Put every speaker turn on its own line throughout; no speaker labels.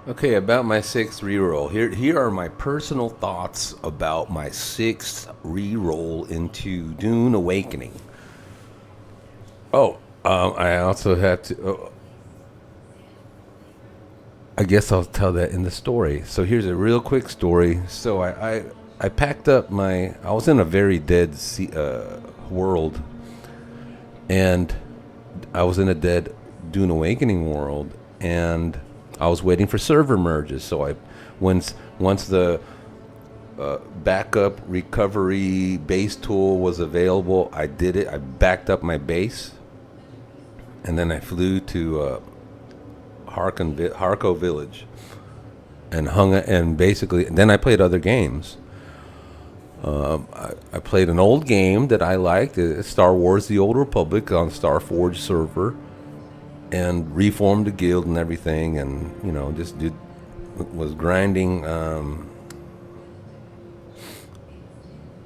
Okay, about my sixth reroll. Here are my personal thoughts about my sixth reroll into Dune Awakening. Oh, I also had to. I guess I'll tell that in the story. So here's a real quick story. So I packed up my. I was in a very dead world, and I was in a dead Dune Awakening world, and I was waiting for server merges. So once the backup recovery base tool was available, I did it. I backed up my base, and then I flew to Harko Village and hung it. And basically, then I played other games. I played an old game that I liked, Star Wars: The Old Republic on Starforge server, and reformed the guild and everything, and just was grinding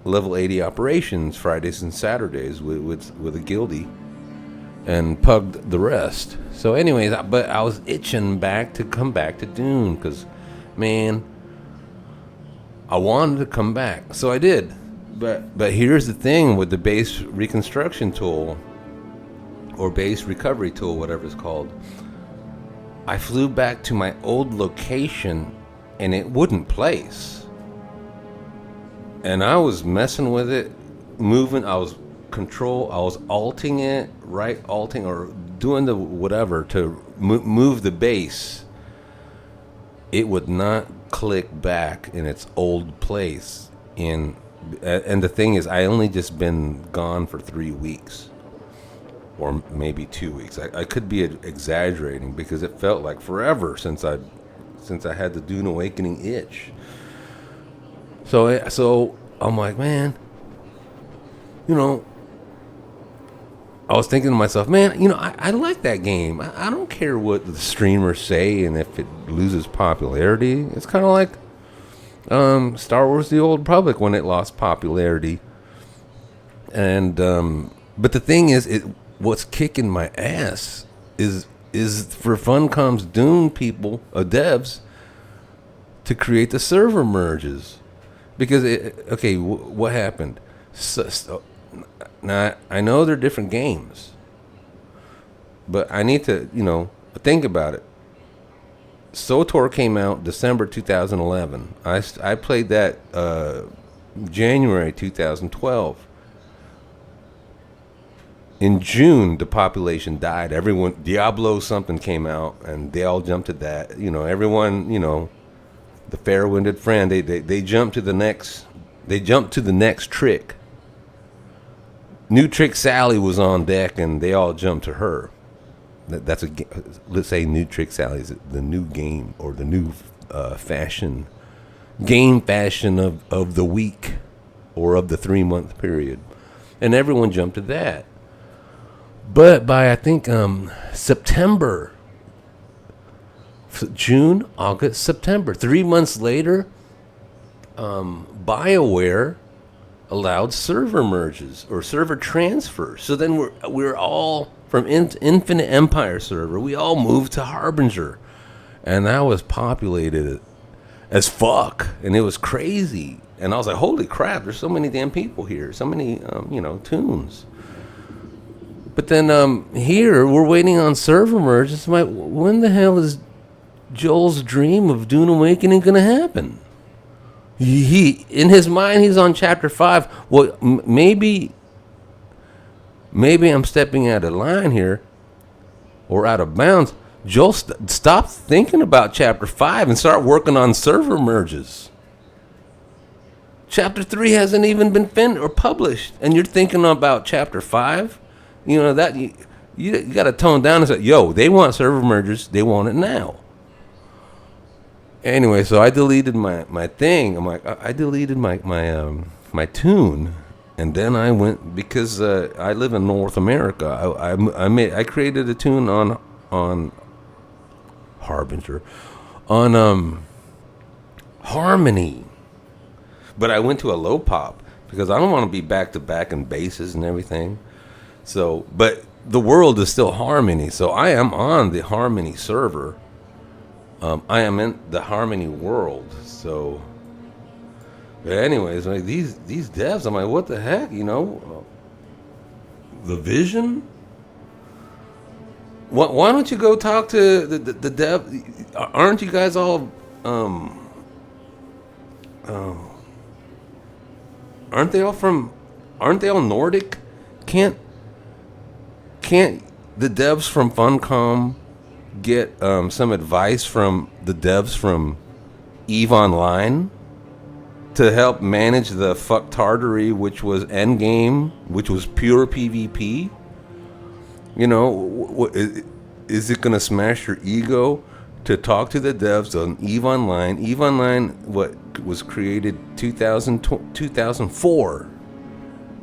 level 80 operations Fridays and Saturdays with a guildie, and pugged the rest. So, anyways, but I was itching to come back to Dune because, man, I wanted to come back, so I did. But here's the thing with the base reconstruction tool, or base recovery tool, whatever it's called. I flew back to my old location, and it wouldn't place. And I was messing with it, moving. I was alting it, right, alting or doing the whatever to move the base. It would not click back in its old place. And the thing is, I only just been gone for 3 weeks, or maybe 2 weeks. I could be exaggerating because it felt like forever since I had the Dune Awakening itch. So I'm like, man, I was thinking to myself, man, I like that game. I don't care what the streamers say, and if it loses popularity, it's kind of like Star Wars: The Old Republic when it lost popularity. And but the thing is, what's kicking my ass is for Funcom's Dune people, devs, to create the server merges. Because what happened? Now I know they're different games, but I need to think about it. SOTOR came out December 2011. I played that January 2012. In June, the population died. Everyone, Diablo something came out, and they all jumped to that. Everyone, the fair-winded friend, they jumped to the next. They jumped to the next trick. New Trick Sally was on deck, and they all jumped to her. That's let's say New Trick Sally is the new game, or the new game fashion of the week, or of the 3-month period, and everyone jumped to that. But by I think September, June, August, September, 3 months later, BioWare allowed server merges or server transfers. So then we're all from Infinite Empire server. We all moved to Harbinger, and that was populated as fuck, and it was crazy. And I was like, holy crap! There's so many damn people here, so many tunes. But then here we're waiting on server merges. I'm like, when the hell is Joel's dream of Dune Awakening gonna happen? He in his mind he's on chapter 5. Well, maybe I'm stepping out of line here, or out of bounds. Joel, stop thinking about chapter 5 and start working on server merges. Chapter 3 hasn't even been finished or published, and you're thinking about chapter 5. That you got to tone down and say, yo, they want server mergers. They want it now. Anyway, so I deleted my thing. I'm like, I deleted my tune, and then I went, because I live in North America. I created a tune on Harbinger, on Harmony, but I went to a low pop because I don't want to be back to back in basses and everything. So, but the world is still Harmony, so I am on the Harmony server. I am in the Harmony world, so. But anyways, like these devs, I'm like, what the heck, the vision. Why don't you go talk to the dev? Aren't you guys all aren't they all from? Aren't they all Nordic? Can't the devs from Funcom get some advice from the devs from EVE Online to help manage the fucktardery, which was Endgame, which was pure PvP? Is it gonna smash your ego to talk to the devs on EVE Online? EVE Online, what was created 2004,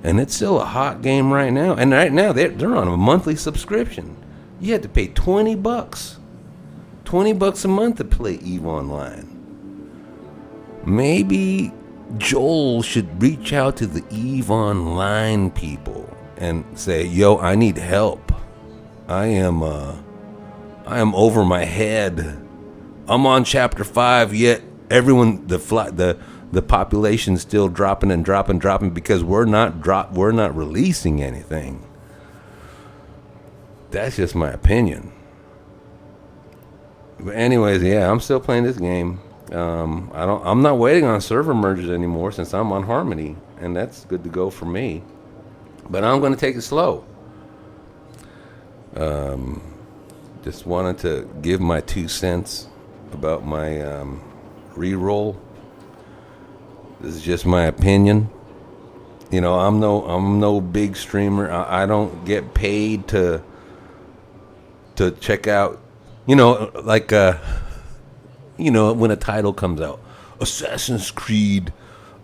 and it's still a hot game right now. And right now they're on a monthly subscription. You had to pay $20, $20 a month to play EVE Online. Maybe Joel should reach out to the EVE Online people and say, "Yo, I need help. I am over my head. I'm on chapter 5, yet everyone, the population's still dropping and dropping because we're not releasing anything." That's just my opinion. But anyways, yeah, I'm still playing this game. I'm not waiting on server merges anymore since I'm on Harmony, and that's good to go for me. But I'm going to take it slow. Just wanted to give my 2 cents about my re-roll. This is just my opinion. I'm no big streamer. I don't get paid to check out, like when a title comes out, Assassin's Creed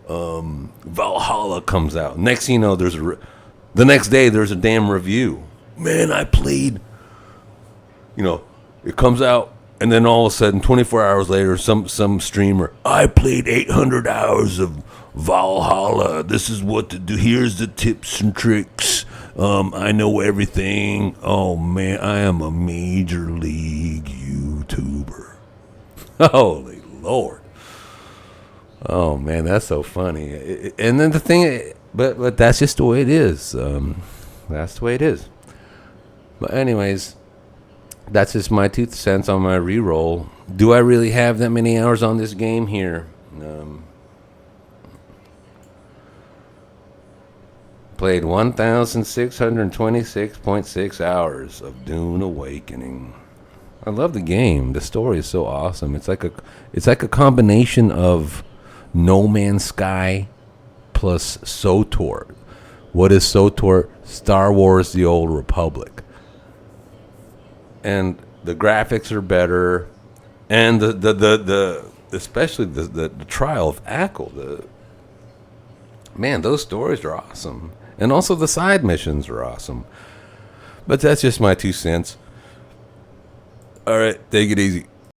Valhalla comes out. Next thing you know, the next day there's a damn review. Man, I played. It comes out, and then all of a sudden, 24 hours later, some streamer, I played 800 hours of Valhalla. This is what to do. Here's the tips and tricks. I know everything. Oh man, I am a major league YouTuber. Holy Lord. Oh man, that's so funny. And then the thing, but that's just the way it is. That's the way it is. But anyways, that's just my 2 cents on my reroll. Do I really have that many hours on this game here? Played 1,626.6 hours of Dune Awakening. I love the game. The story is so awesome. It's like a combination of No Man's Sky plus SOTOR. What is SOTOR? Star Wars: The Old Republic. And the graphics are better, and the especially the trial of Ackle. Man, those stories are awesome, and also the side missions are awesome. But that's just my 2 cents. All right, take it easy.